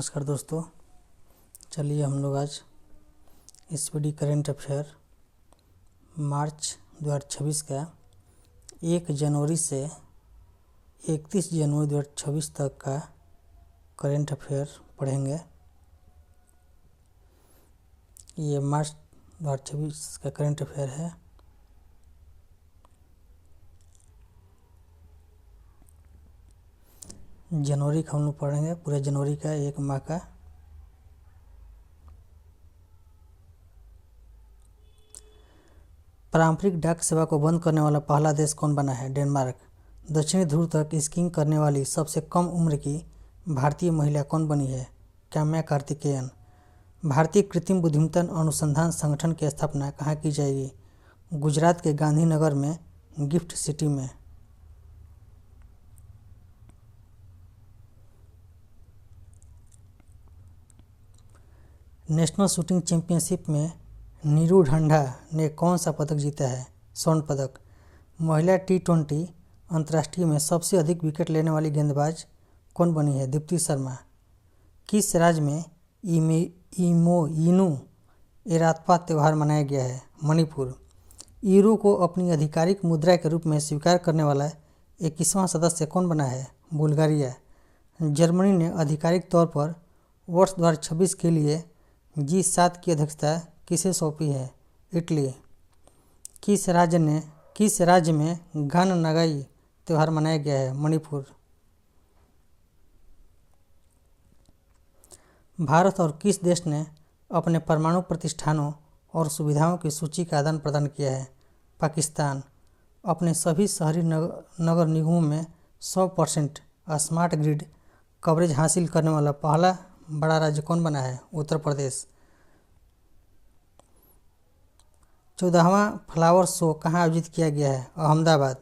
नमस्कार दोस्तों, चलिए हम लोग आज एसपीडी करंट अफेयर मार्च 2026 का 1 जनवरी से 31 जनवरी 2026 तक का करंट अफेयर पढ़ेंगे। ये मार्च 2026 का करंट अफेयर है। जनवरी का हम लोग पढ़ेंगे, पूरे जनवरी का एक माह का। पारंपरिक डाक सेवा को बंद करने वाला पहला देश कौन बना है? डेनमार्क। दक्षिणी ध्रुव तक स्कीइंग करने वाली सबसे कम उम्र की भारतीय महिला कौन बनी है? काम्या कार्तिकेयन। भारतीय कृत्रिम बुद्धिमत्ता अनुसंधान संगठन की स्थापना कहाँ की जाएगी? गुजरात के गांधीनगर में, गिफ्ट सिटी में। नेशनल शूटिंग चैंपियनशिप में नीरू ढंढा ने कौन सा पदक जीता है? स्वर्ण पदक। महिला T20 अंतर्राष्ट्रीय में सबसे अधिक विकेट लेने वाली गेंदबाज कौन बनी है? दीप्ति शर्मा। किस राज्य में इमोइनू एरात्पा त्यौहार मनाया गया है? मणिपुर। यूरो को अपनी आधिकारिक मुद्रा के रूप में स्वीकार करने वाला 21वां सदस्य कौन बना है? बुल्गारिया। जर्मनी ने आधिकारिक तौर पर वर्ष 2026 के लिए G7 की अध्यक्षता किसे सौंपी है? इटली। किस राज्य में घन नगाई त्यौहार मनाया गया है? मणिपुर। भारत और किस देश ने अपने परमाणु प्रतिष्ठानों और सुविधाओं की सूची का आदान प्रदान किया है? पाकिस्तान। अपने सभी शहरी नगर निगमों में 100% स्मार्ट ग्रिड कवरेज हासिल करने वाला पहला बड़ा राज्य कौन बना है? उत्तर प्रदेश। 14वां फ्लावर शो कहाँ आयोजित किया गया है? अहमदाबाद।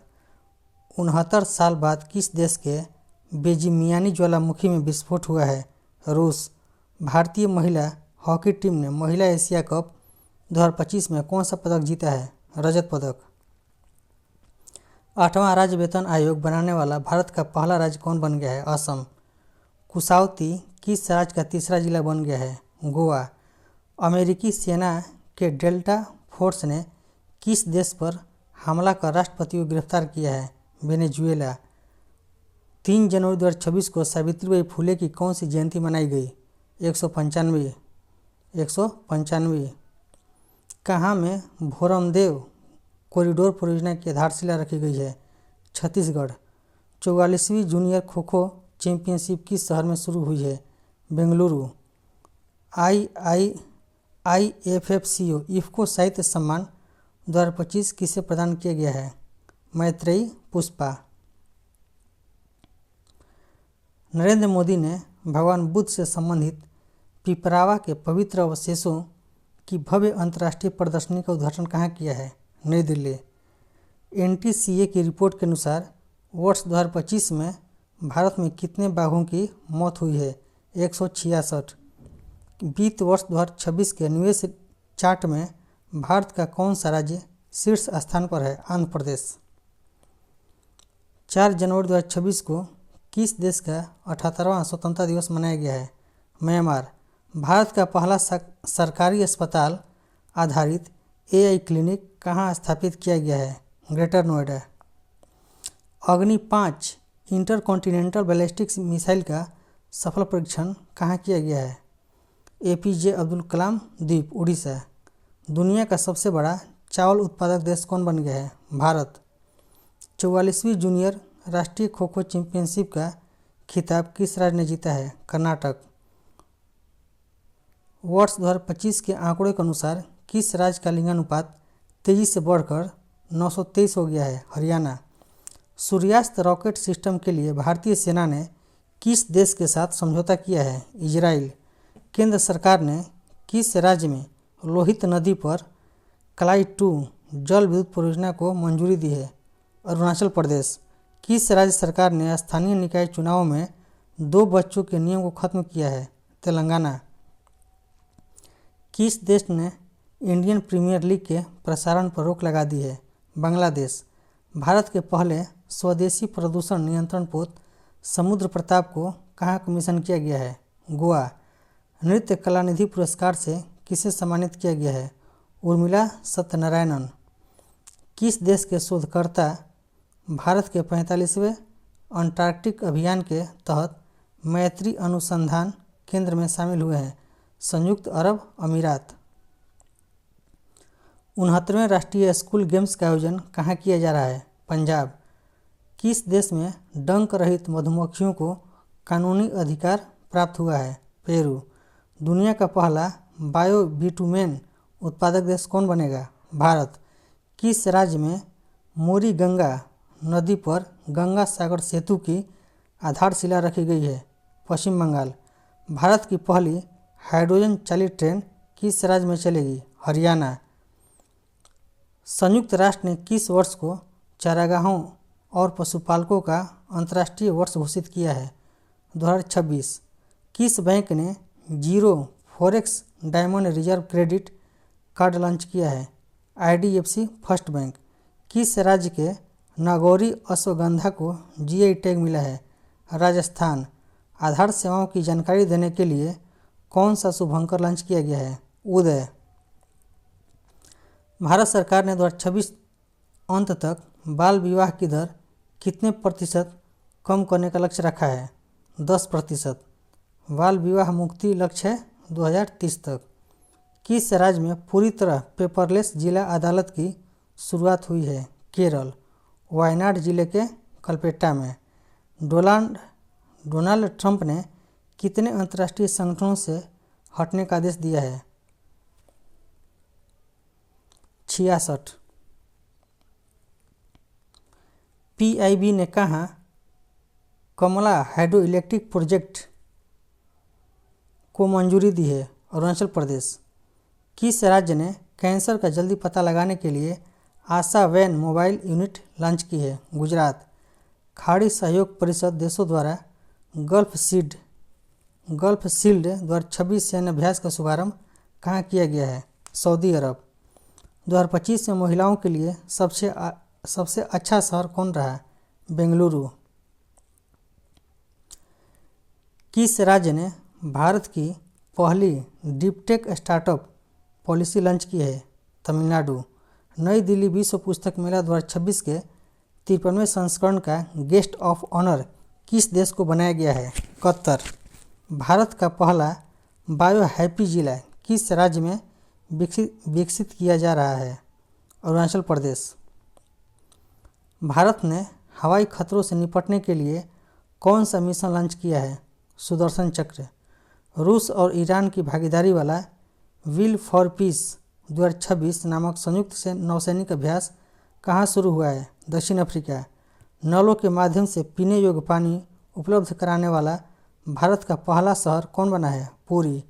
69 साल बाद किस देश के बेजिमियानी ज्वालामुखी में विस्फोट हुआ है? रूस। भारतीय महिला हॉकी टीम ने महिला एशिया कप 2025 में कौन सा पदक जीता है? रजत पदक। 8वां राज्य वेतन आयोग बनाने वाला भारत का पहला राज्य कौन बन गया है? असम। कुसाउती किस राज्य का तीसरा जिला बन गया है? गोवा। अमेरिकी सेना के डेल्टा फोर्स ने किस देश पर हमला कर राष्ट्रपति को गिरफ्तार किया है? वेनेजुएला। 3 जनवरी 2026 को सावित्रीबाई फुले की कौन सी जयंती मनाई गई? 195। कहाँ में भोरमदेव कॉरिडोर परियोजना की आधारशिला रखी गई है? छत्तीसगढ़। 44वीं जूनियर खो खो चैंपियनशिप किस शहर में शुरू हुई है? बेंगलुरु। IFFCO इफ्को साहित्य सम्मान 2025 किसे प्रदान किया गया है? मैत्रेयी पुष्पा। नरेंद्र मोदी ने भगवान बुद्ध से संबंधित पिपरावा के पवित्र अवशेषों की भव्य अंतर्राष्ट्रीय प्रदर्शनी का उद्घाटन कहाँ किया है? नई दिल्ली। NTCA की रिपोर्ट के अनुसार वर्ष 2025 में भारत में कितने बाघों की मौत हुई है? 166। वित्त वर्ष 2026 के निवेश चार्ट में भारत का कौन सा राज्य शीर्ष स्थान पर है? आंध्र प्रदेश। 4 जनवरी 2026 को किस देश का 78वां स्वतंत्रता दिवस मनाया गया है? म्यांमार। भारत का पहला सरकारी अस्पताल आधारित AI क्लिनिक कहाँ स्थापित किया गया है? ग्रेटर नोएडा। अग्नि 5 इंटरकॉन्टिनेंटल बैलिस्टिक मिसाइल का सफल परीक्षण कहाँ किया गया है? APJ अब्दुल कलाम द्वीप, उड़ीसा। दुनिया का सबसे बड़ा चावल उत्पादक देश कौन बन गया है? भारत। 44वीं जूनियर राष्ट्रीय खो खो चैंपियनशिप का खिताब किस राज्य ने जीता है? कर्नाटक। वर्ष 2025 के आंकड़ों के अनुसार किस राज्य का लिंगानुपात तेजी से बढ़कर 923 हो गया है? हरियाणा। सूर्यास्त रॉकेट सिस्टम के लिए भारतीय सेना ने किस देश के साथ समझौता किया है? इजराइल। केंद्र सरकार ने किस राज्य में लोहित नदी पर कलाई 2 जल विद्युत परियोजना को मंजूरी दी है? अरुणाचल प्रदेश। किस राज्य सरकार ने स्थानीय निकाय चुनावों में 2 बच्चों के नियम को खत्म किया है? तेलंगाना। किस देश ने इंडियन प्रीमियर लीग के प्रसारण पर रोक लगा दी है? बांग्लादेश। भारत के पहले स्वदेशी प्रदूषण नियंत्रण पोत समुद्र प्रताप को कहाँ कमीशन किया गया है? गोवा। नृत्य कलानिधि पुरस्कार से किसे सम्मानित किया गया है? उर्मिला सत्यनारायणन। किस देश के शोधकर्ता भारत के 45वें अंटार्कटिक अभियान के तहत मैत्री अनुसंधान केंद्र में शामिल हुए हैं? संयुक्त अरब अमीरात। 69वें राष्ट्रीय स्कूल गेम्स का आयोजन कहाँ किया जा रहा है? पंजाब। किस देश में डंक रहित मधुमक्खियों को कानूनी अधिकार प्राप्त हुआ है? पेरू। दुनिया का पहला बायो बिटुमेन उत्पादक देश कौन बनेगा? भारत। किस राज्य में मोरी गंगा नदी पर गंगा सागर सेतु की आधारशिला रखी गई है? पश्चिम बंगाल। भारत की पहली हाइड्रोजन चालित ट्रेन किस राज्य में चलेगी? हरियाणा। संयुक्त राष्ट्र ने किस वर्ष को चारागाहों और पशुपालकों का अंतर्राष्ट्रीय वर्ष घोषित किया है? 2026। किस बैंक ने zero forex diamond reserve credit card launch किया है? IDFC first bank. किस राज्य के नागौरी अश्वगंधा को GI टैग मिला है? राजस्थान। आधार सेवाओं की जानकारी देने के लिए कौन सा शुभंकर लॉन्च किया गया है? उदय। भारत सरकार ने 2026 अंत तक बाल विवाह की दर कितने प्रतिशत कम करने का लक्ष्य रखा है? 10%। बाल विवाह मुक्ति लक्ष्य है 2030 तक। किस राज्य में पूरी तरह पेपरलेस जिला अदालत की शुरुआत हुई है? केरल। वायनाड जिले के कलपेट्टा में। डोनाल्ड ट्रंप ने कितने अंतर्राष्ट्रीय संगठनों से हटने का आदेश दिया है? 66। PIB ने कहा कमला हाइड्रो इलेक्ट्रिक प्रोजेक्ट को मंजूरी दी है? अरुणाचल प्रदेश। किस राज्य ने कैंसर का जल्दी पता लगाने के लिए आशा वैन मोबाइल यूनिट लॉन्च की है? गुजरात। खाड़ी सहयोग परिषद देशों द्वारा गल्फ शील्ड 2026 सैन्य अभ्यास का शुभारंभ कहाँ किया गया है? सऊदी अरब। 2025 में महिलाओं के लिए सबसे अच्छा शहर कौन रहा? बेंगलुरु। किस राज्य ने भारत की पहली डीप-टेक स्टार्टअप पॉलिसी लॉन्च की है? तमिलनाडु। नई दिल्ली विश्व पुस्तक मेला 2026 के 53वें संस्करण का गेस्ट ऑफ ऑनर किस देश को बनाया गया है? कतर। भारत का पहला बायो हैप्पी जिला किस राज्य में विकसित किया जा रहा है? अरुणाचल प्रदेश। भारत ने हवाई खतरों से निपटने के लिए कौन सा मिशन लॉन्च किया है? सुदर्शन चक्र। रूस और ईरान की भागीदारी वाला विल फॉर पीस 2026 नामक संयुक्त नौसैनिक अभ्यास कहाँ शुरू हुआ है? दक्षिण अफ्रीका। नलों के माध्यम से पीने योग्य पानी उपलब्ध कराने वाला भारत का पहला शहर कौन बना है? पुरी।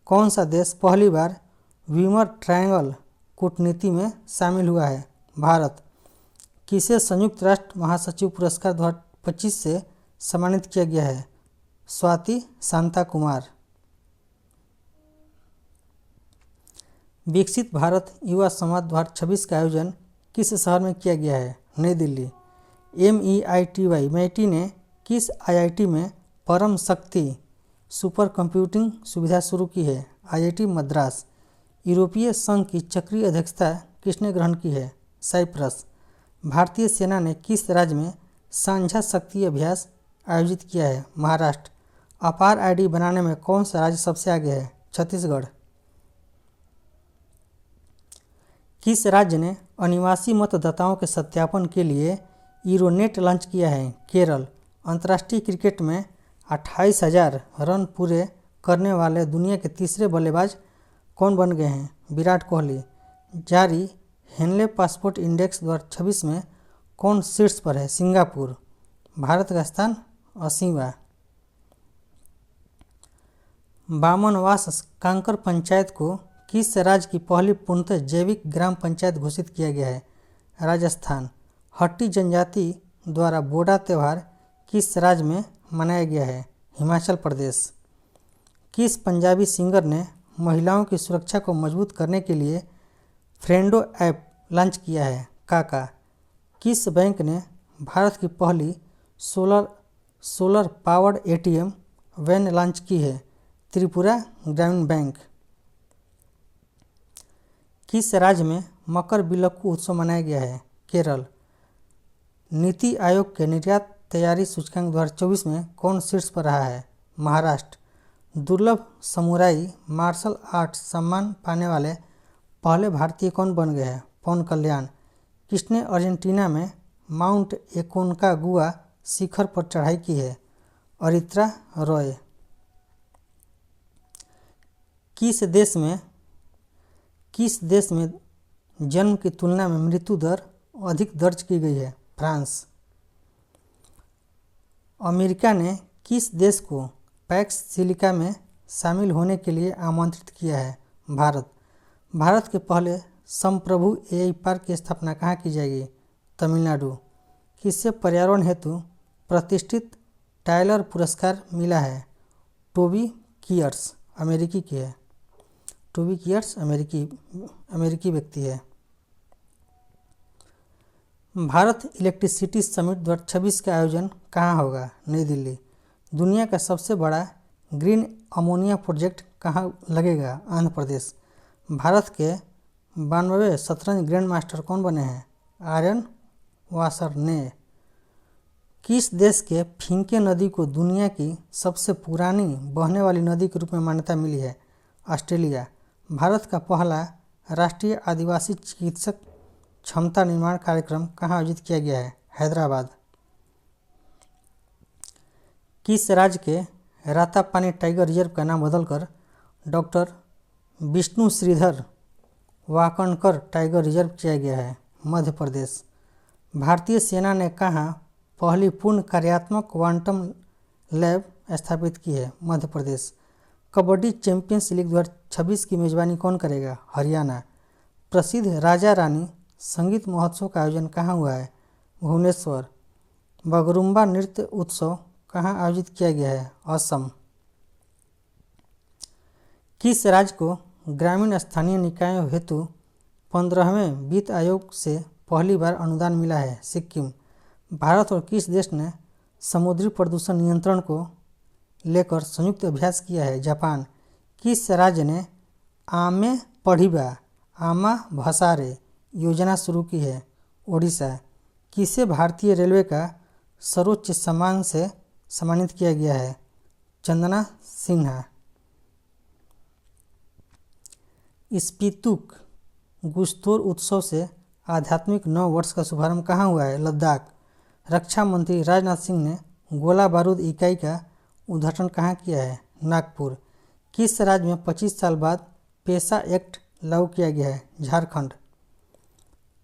कौन सा देश पहली बार वीमर ट्रायंगल कूटनीति में शामिल हुआ है? भारत। किसे संयुक्त राष्ट्र महासचिव पुरस्कार 2025 से सम्मानित किया गया है? स्वाति शांता कुमार। विकसित भारत युवा संवाद 2026 का आयोजन किस शहर में किया गया है? नई दिल्ली। MIT ने किस IIT में परम शक्ति सुपर कंप्यूटिंग सुविधा शुरू की है? IIT मद्रास। यूरोपीय संघ की चक्रीय अध्यक्षता किसने ग्रहण की है? साइप्रस। भारतीय सेना ने किस राज्य में साझा शक्ति अभ्यास आयोजित किया है? महाराष्ट्र। अपार ID बनाने में कौन सा राज्य सबसे आगे है? छत्तीसगढ़। किस राज्य ने अनिवासी मतदाताओं के सत्यापन के लिए ईरोनेट लॉन्च किया है? केरल। अंतर्राष्ट्रीय क्रिकेट में 28,000 रन पूरे करने वाले दुनिया के तीसरे बल्लेबाज कौन बन गए हैं? विराट कोहली। जारी हेनले पासपोर्ट इंडेक्स 2026 में कौन शीर्ष पर है? सिंगापुर। भारत का स्थान 80वां। बामनवास कांकर पंचायत को किस राज्य की पहली पूर्णतः जैविक ग्राम पंचायत घोषित किया गया है? राजस्थान। हट्टी जनजाति द्वारा बोडा त्यौहार किस राज्य में मनाया गया है? हिमाचल प्रदेश। किस पंजाबी सिंगर ने महिलाओं की सुरक्षा को मजबूत करने के लिए फ्रेंडो ऐप लॉन्च किया है? काका। किस बैंक ने भारत की पहली solar powered ATM van launch की है? त्रिपुरा ग्रामीण बैंक। किस राज्य में मकर बिलक्कू उत्सव मनाया गया है? केरल। नीति आयोग के निर्यात तैयारी सूचकांक 2024 में कौन शीर्ष पर रहा है? महाराष्ट्र। दुर्लभ समुराई मार्शल आर्ट्स सम्मान पाने वाले पहले भारतीय कौन बन गए हैं? पवन कल्याण। किसने अर्जेंटीना में माउंट एकोनकागुआ शिखर पर चढ़ाई की है? अरित्रा रॉय। किस देश में जन्म की तुलना में मृत्यु दर अधिक दर्ज की गई है? फ्रांस। अमेरिका ने किस देश को पैक्स सिलिका में शामिल होने के लिए आमंत्रित किया है? भारत। भारत के पहले संप्रभु एआई पार्क की स्थापना कहाँ की जाएगी? तमिलनाडु। किससे पर्यावरण हेतु प्रतिष्ठित टायलर पुरस्कार मिला है? टोबी कियर्स अमेरिकी की है। टोबी कियर्स अमेरिकी व्यक्ति है। भारत इलेक्ट्रिसिटी समिट 2026 का आयोजन कहाँ होगा? नई दिल्ली। दुनिया का सबसे बड़ा ग्रीन अमोनिया प्रोजेक्ट कहाँ लगेगा? आंध्र प्रदेश। भारत के 92वें शतरंज ग्रैंड मास्टर कौन बने हैं? आर्यन वासर ने। किस देश के फिंके नदी को दुनिया की सबसे पुरानी बहने वाली नदी के रूप में मान्यता मिली है? ऑस्ट्रेलिया। भारत का पहला राष्ट्रीय आदिवासी चिकित्सक क्षमता निर्माण कार्यक्रम कहाँ आयोजित किया गया है? हैदराबाद। किस राज्य के रातापानी टाइगर रिजर्व का नाम बदलकर doctor Vishnu Shridhar Wakankar tiger reserve किया गया है? मध्य प्रदेश। भारतीय सेना ने कहाँ पहली पूर्ण कार्यात्मक क्वांटम लैब स्थापित की है? मध्य प्रदेश। कबड्डी चैंपियंस लीग 2026 की मेजबानी कौन करेगा? हरियाणा। प्रसिद्ध राजा रानी संगीत महोत्सव का आयोजन कहाँ हुआ है? भुवनेश्वर। बगरुम्बा नृत्य उत्सव कहाँ आयोजित किया गया है? असम। किस राज्य को ग्रामीण स्थानीय निकायों हेतु 15वें वित्त आयोग से पहली बार अनुदान मिला है? सिक्किम। भारत और किस देश ने समुद्री प्रदूषण नियंत्रण को लेकर संयुक्त अभ्यास किया है? जापान। किस राज्य ने आमे पढ़िबा आमा भसारे योजना शुरू की है? ओडिशा। किसे भारतीय रेलवे का सर्वोच्च सम्मान से सम्मानित किया गया है? चंदना सिन्हा। स्पीतुक गुस्तोर उत्सव से आध्यात्मिक नव वर्ष का शुभारंभ कहाँ हुआ है? लद्दाख। रक्षा मंत्री राजनाथ सिंह ने गोला बारूद इकाई का उद्घाटन कहाँ किया है? नागपुर। किस राज्य में 25 साल बाद पेशा एक्ट लागू किया गया है? झारखंड।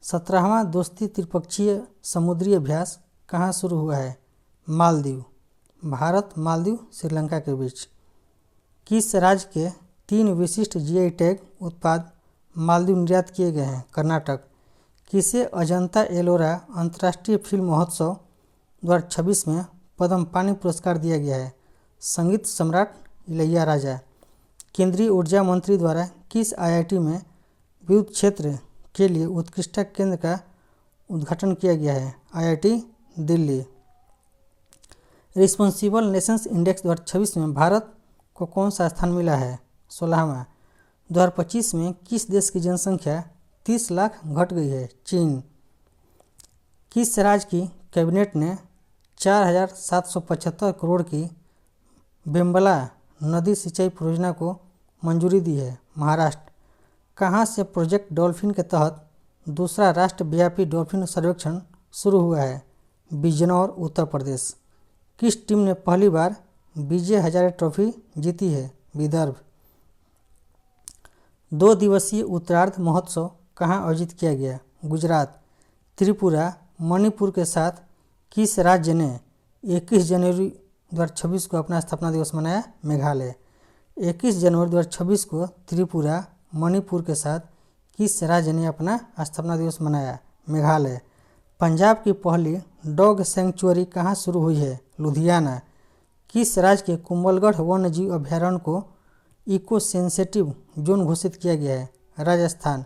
17वां दोस्ती त्रिपक्षीय समुद्री अभ्यास कहाँ शुरू हुआ है? मालदीव। भारत मालदीव श्रीलंका के बीच। किस राज्य के 3 विशिष्ट जीआई टैग उत्पाद मालदीव निर्यात किए गए हैं? कर्नाटक। किसे अजंता एलोरा अंतर्राष्ट्रीय फिल्म महोत्सव 2026 में पद्म पानी पुरस्कार दिया गया है? संगीत सम्राट इलैयाराजा। केंद्रीय ऊर्जा मंत्री द्वारा किस आईआईटी में विद्युत क्षेत्र के लिए उत्कृष्टता केंद्र का उद्घाटन किया गया है? IIT Delhi. Responsible Nations index 2026 में भारत को कौन सा स्थान मिला है? 16वां। 2025 में किस देश की जनसंख्या 30 लाख घट गई है? चीन। किस राज्य की कैबिनेट ने 4775 करोड़ की बेम्बला नदी सिंचाई परियोजना को मंजूरी दी है? महाराष्ट्र। कहाँ से प्रोजेक्ट डॉल्फिन के तहत दूसरा राष्ट्रव्यापी डॉल्फिन सर्वेक्षण शुरू हुआ है? बिजनौर उत्तर प्रदेश। किस टीम ने पहली बार विजय हजारे ट्रॉफी जीती है? विदर्भ। 2 दिवसीय उत्तरार्ध महोत्सव कहाँ आयोजित किया गया? गुजरात। त्रिपुरा मणिपुर के साथ किस राज्य ने 21 जनवरी 2026 को अपना स्थापना दिवस मनाया? मेघालय। 21 जनवरी 2026 को त्रिपुरा मणिपुर के साथ किस राज्य ने अपना स्थापना दिवस मनाया? मेघालय। पंजाब की पहली डॉग सेंचुरी कहाँ शुरू हुई है? लुधियाना। किस राज्य के कुंभलगढ़ वन्यजीव अभयारण्य को इको सेंसिटिव जोन घोषित किया गया है? राजस्थान।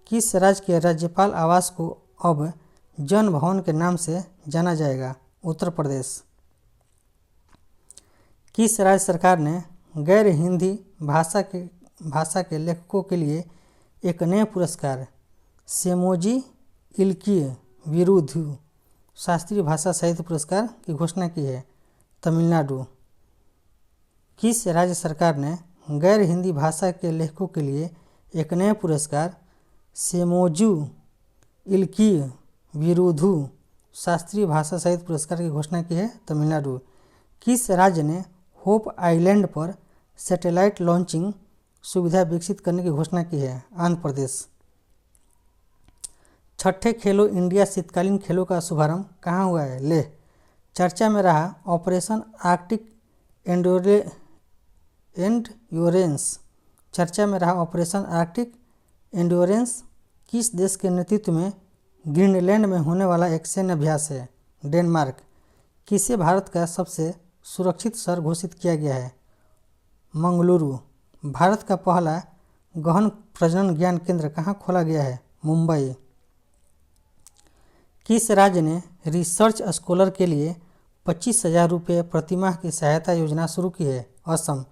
किस राज्य के राज्यपाल आवास को अब जन भवन के नाम से जाना जाएगा? उत्तर प्रदेश। किस राज्य सरकार ने गैर हिंदी भाषा के लेखकों के लिए एक नया पुरस्कार सेमोजी इल्किय विरुधु शास्त्रीय भाषा साहित्य पुरस्कार की घोषणा की है? तमिलनाडु। किस राज्य सरकार ने गैर हिंदी भाषा के लेखकों के लिए एक नया पुरस्कार सेमोजू इल्किय विरुधु शास्त्रीय भाषा साहित्य पुरस्कार की घोषणा की है? तमिलनाडु। किस राज्य ने होप आइलैंड पर सैटेलाइट लॉन्चिंग सुविधा विकसित करने की घोषणा की है? आंध्र प्रदेश। छठे खेलो इंडिया शीतकालीन खेलों का शुभारंभ कहाँ हुआ है? लेह। चर्चा में रहा ऑपरेशन आर्कटिक एंड्योरेंस किस देश के नेतृत्व में ग्रीनलैंड में होने वाला एक सैन्य अभ्यास है? डेनमार्क। किसे भारत का सबसे सुरक्षित शहर घोषित किया गया है? मंगलुरु। भारत का पहला गहन प्रजनन ज्ञान केंद्र कहाँ खोला गया है? मुंबई। किस राज्य ने रिसर्च स्कॉलर के लिए 25,000 रुपये प्रतिमाह की सहायता योजना शुरू की है? असम।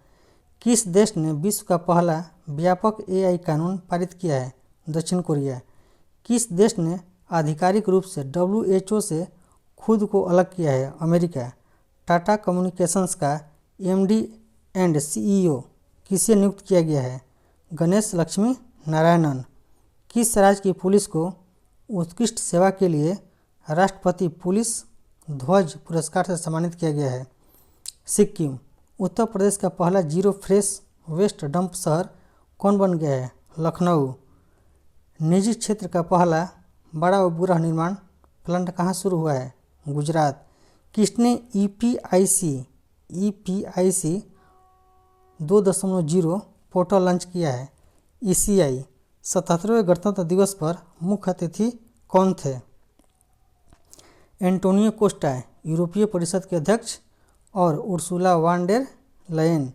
किस देश ने विश्व का पहला व्यापक AI कानून पारित किया है? दक्षिण कोरिया। किस देश ने आधिकारिक रूप से WHO से खुद को अलग किया है? अमेरिका। टाटा कम्युनिकेशंस का MD एंड CEO किसे नियुक्त किया गया है? गणेश लक्ष्मी नारायणन। किस राज्य की पुलिस को उत्कृष्ट सेवा के लिए राष्ट्रपति पुलिस ध्वज पुरस्कार से सम्मानित किया गया है? सिक्किम। उत्तर प्रदेश का पहला जीरो फ्रेश वेस्ट डंप शहर कौन बन गया है? लखनऊ। निजी क्षेत्र का पहला बड़ा उपग्रह निर्माण प्लांट कहाँ शुरू हुआ है? गुजरात। किसने EPIC 2.0 पोर्टल लॉन्च किया है? ECI। 77वें गणतंत्र दिवस पर मुख्य अतिथि कौन थे? एंटोनियो कोस्टा यूरोपीय परिषद के अध्यक्ष और उर्सुला वान डेर लायन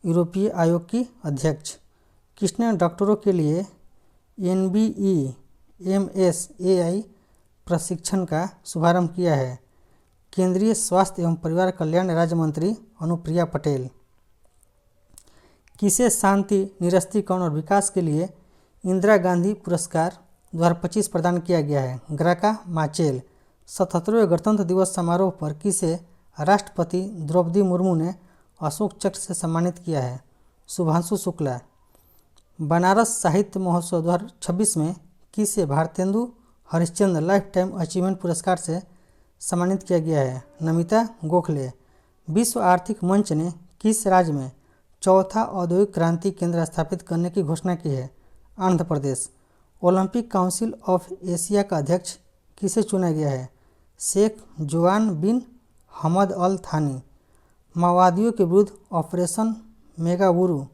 यूरोपीय आयोग की अध्यक्ष। किसने डॉक्टरों के लिए NBE-MSAI प्रशिक्षण का शुभारंभ किया है? केंद्रीय स्वास्थ्य एवं परिवार कल्याण राज्य मंत्री अनुप्रिया पटेल। किसे शांति निरस्त्रीकरण और विकास के लिए इंदिरा गांधी पुरस्कार 2025 प्रदान किया गया है? ग्राका माचेल। 77वें गणतंत्र दिवस समारोह पर किसे राष्ट्रपति द्रौपदी मुर्मू ने अशोक चक्र से सम्मानित किया है? शुभांशु शुक्ला। बनारस साहित्य महोत्सव 2026 में किसे Bharatendu Harishchandra life time achievement पुरस्कार से सम्मानित किया गया है? नमिता गोखले। विश्व आर्थिक मंच ने किस राज्य में चौथा औद्योगिक क्रांति केंद्र स्थापित करने की घोषणा की है? Andhra Pradesh. Olympic council of Asia का अध्यक्ष किसे चुना गया है? शेख जुआन बिन हमद अल थानी। माओवादियों के विरुद्ध ऑपरेशन मेगाबुरु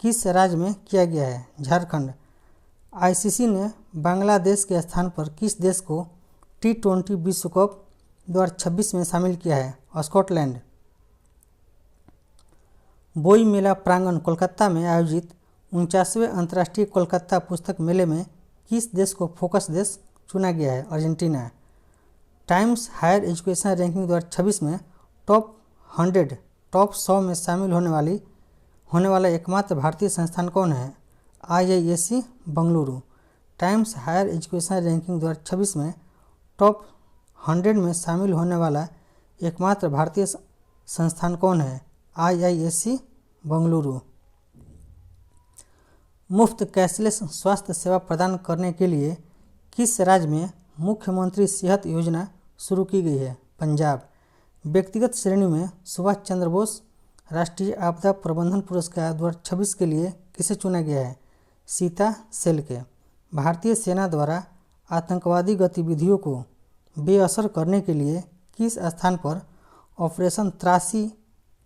किस राज्य में किया गया है? झारखंड। ICC ने बांग्लादेश के स्थान पर किस देश को T20 विश्व कप 2026 में शामिल किया है? स्कॉटलैंड। बोई मेला प्रांगण कोलकाता में आयोजित 49वें अंतर्राष्ट्रीय कोलकाता पुस्तक मेले में किस देश को फोकस देश चुना गया है? Argentina. Times Higher Education ranking 2026 में टॉप 100 में शामिल होने वाला एकमात्र भारतीय संस्थान कौन है? IISc Bengaluru. Times Higher Education ranking 2026 में टॉप 100 में शामिल होने वाला एकमात्र भारतीय संस्थान कौन है? IISc बंगलुरु। मुफ्त कैशलेस स्वास्थ्य सेवा प्रदान करने के लिए किस राज्य में मुख्यमंत्री सेहत योजना शुरू की गई है? पंजाब। व्यक्तिगत श्रेणी में सुभाष चंद्र बोस राष्ट्रीय आपदा प्रबंधन पुरस्कार 2026 के लिए किसे चुना गया है? सीता सेलके। भारतीय सेना द्वारा आतंकवादी गतिविधियों को बेअसर करने के लिए किस स्थान पर ऑपरेशन त्रासी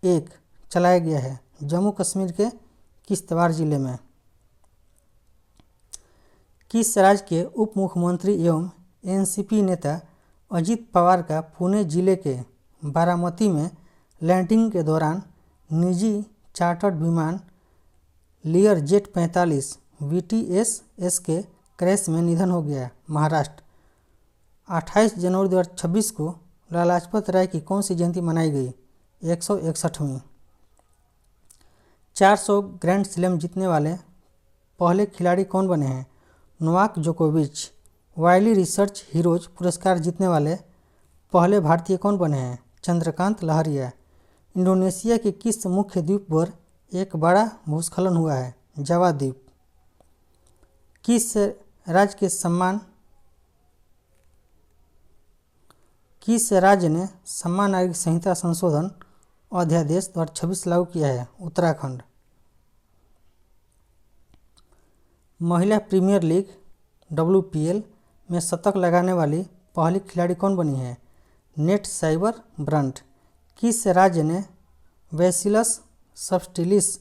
1 चलाया गया है? जम्मू कश्मीर के किश्तवाड़ जिले में। किस राज्य के उप मुख्यमंत्री एवं NCP नेता अजित पवार का पुणे जिले के बारामती में लैंडिंग के दौरान निजी चार्टर्ड विमान लियर जेट 45 VTSS के क्रैश में निधन हो गया? महाराष्ट्र। 28 जनवरी 2026 को लाला लाजपत राय की कौन सी जयंती मनाई गई? 161वीं। 400 ग्रैंड स्लैम जीतने वाले पहले खिलाड़ी कौन बने हैं? नोवाक जोकोविच। वाइली रिसर्च हीरोज पुरस्कार जीतने वाले पहले भारतीय कौन बने हैं? चंद्रकांत लहरिया। इंडोनेशिया के किस मुख्य द्वीप पर एक बड़ा भूस्खलन हुआ है? जावा द्वीप। किस राज्य ने सम्मान नागरिक संहिता संशोधन अध्यादेश 2026 लागू किया है? उत्तराखंड। महिला प्रीमियर लीग WPL में शतक लगाने वाली पहली खिलाड़ी कौन बनी है? Net Sciver Brunt. किस राज्य ने बैसिलस सबटिलिस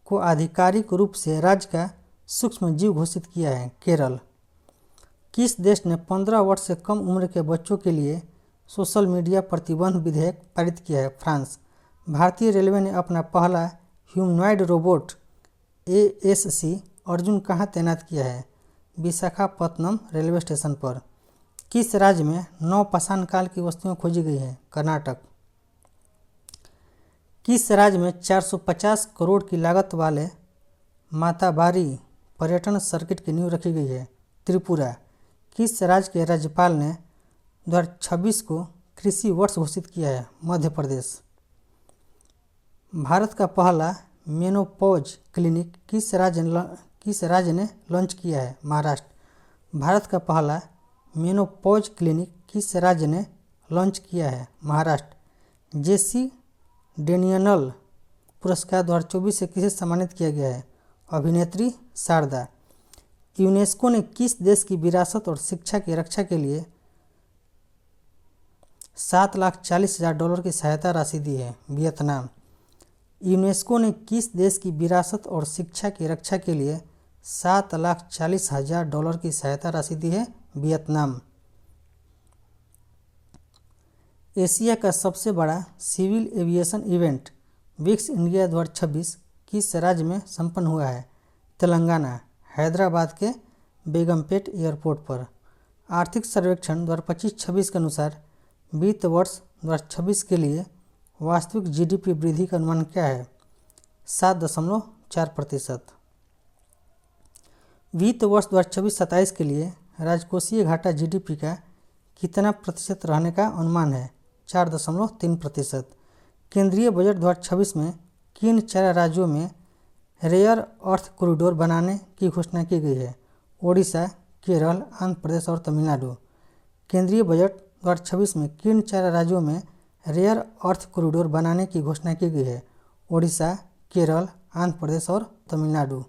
को आधिकारिक रूप से राज्य का सूक्ष्म जीव घोषित किया है? केरल। किस देश ने 15 वर्ष से कम उम्र के बच्चों के लिए सोशल मीडिया प्रतिबंध विधेयक पारित किया है? फ्रांस। भारतीय रेलवे ने अपना पहला ह्यूमनॉइड रोबोट ASC अर्जुन कहाँ तैनात किया है? विशाखापत्तनम रेलवे स्टेशन पर। किस राज्य में नवपाषाण काल की वस्तुएं खोजी गई हैं? कर्नाटक। किस राज्य में 450 करोड़ की लागत वाले माताबारी पर्यटन सर्किट की नींव रखी गई है? त्रिपुरा। किस राज्य के राज्यपाल ने 2026 को कृषि वर्ष घोषित किया है? मध्य प्रदेश। भारत का पहला मेनोपॉज क्लिनिक किस राज्य ने लॉन्च किया है? महाराष्ट्र। भारत का पहला मेनोपॉज क्लिनिक किस राज्य ने लॉन्च किया है? महाराष्ट्र। जेसी डेनियनल पुरस्कार 2024 से किसे सम्मानित किया गया है? अभिनेत्री शारदा। यूनेस्को ने किस देश की विरासत और शिक्षा की रक्षा के लिए $740,000 की सहायता राशि दी है? वियतनाम। यूनेस्को ने किस देश की विरासत और शिक्षा की रक्षा के लिए $740,000 की सहायता राशि दी है? वियतनाम। एशिया का सबसे बड़ा सिविल एविएशन इवेंट विक्स इंडिया 2026 किस राज्य में संपन्न हुआ है? तेलंगाना। हैदराबाद के बेगमपेट एयरपोर्ट पर। आर्थिक सर्वेक्षण 2025-26 के अनुसार वित्त वर्ष 2026 के लिए वास्तविक GDP वृद्धि का अनुमान क्या है? 7.4%। वित्त वर्ष 2026-27 के लिए राजकोषीय घाटा GDP का कितना प्रतिशत रहने का अनुमान है? 4.3%। केंद्रीय बजट 2026 में किन 4 राज्यों में रेयर अर्थ कॉरिडोर बनाने की घोषणा की गई है? ओडिशा, केरल, आंध्र प्रदेश और तमिलनाडु। केंद्रीय बजट 2026 में किन 4 राज्यों में रेयर अर्थ कॉरिडोर बनाने की घोषणा की गई है? ओडिशा, केरल, आंध्र प्रदेश और तमिलनाडु।